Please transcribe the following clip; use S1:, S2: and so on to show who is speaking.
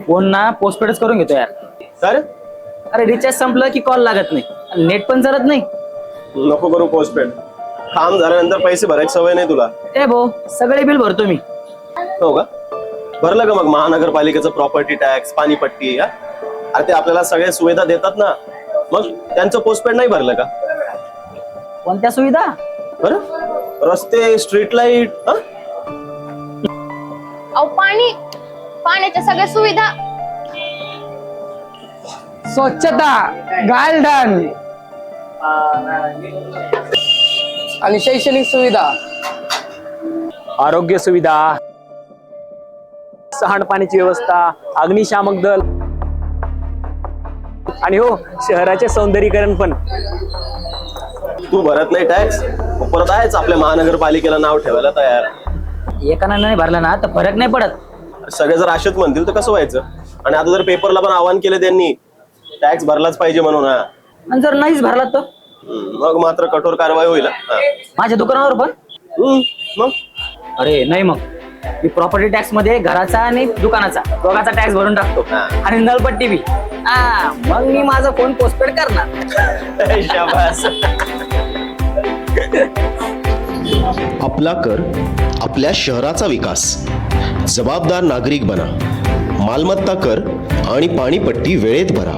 S1: Phone ना पोस्टपेडच करून घेतो यार.
S2: सर
S1: अरे रिचार्ज संपलं की कॉल लागत नाही, नेट पण चालत नाही.
S2: नको करू पोस्टपेड. काम झाल्यानंतर पैसे भरायची सवय नाही तुला.
S1: ए भाऊ, सगळे बिल भरतो मी.
S2: हो का? भरलं का मग महानगरपालिकेचं प्रॉपर्टी टॅक्स, पाणीपट्टी? अरे ते आपल्याला सगळ्या सुविधा देतात ना, मग त्यांचं पोस्टपेड नाही भरलं का?
S1: कोणत्या सुविधा?
S2: बरं, रस्ते, स्ट्रीट लाईट.
S3: अहो पाण्याच्या सगळ्या सुविधा.
S4: स्वच्छता, गार्डन आणि शैक्षणिक सुविधा,
S5: आरोग्य सुविधा, सांडपाण्याची व्यवस्था, अग्निशामक दल आणि हो शहराचे सौंदर्यीकरण पण.
S2: तू भरत नाही टॅक्स, परत आहेच आपल्या महानगरपालिकेला नाव ठेवायला तयार.
S1: एकानं नाही भरला ना तर फरक नाही पडत.
S2: सगळे जर असेच म्हणतील तर कसं व्हायचं? आणि आता जर पेपरला पण आवाहन केलं त्यांनी, टॅक्स भरलाच पाहिजे म्हणून.
S1: आणि जर नाहीच भरला तर
S2: मग मात्र कठोर कारवाई होईल.
S1: माझ्या दुकानावर पण.
S2: मग
S1: अरे नाही, मग मी प्रॉपर्टी टॅक्स मध्ये घराचा आणि दुकानाचा दोघाचा टॅक्स भरून टाकतो आणि नळपट्टी बी. मग मी माझा फोन पोस्टपेड करणार.
S2: शाबास.
S6: आपला कर आपल्या शहराचा विकास. जबाबदार नागरिक बना. मालमत्ता कर आणि पाणीपट्टी वेळेत भरा.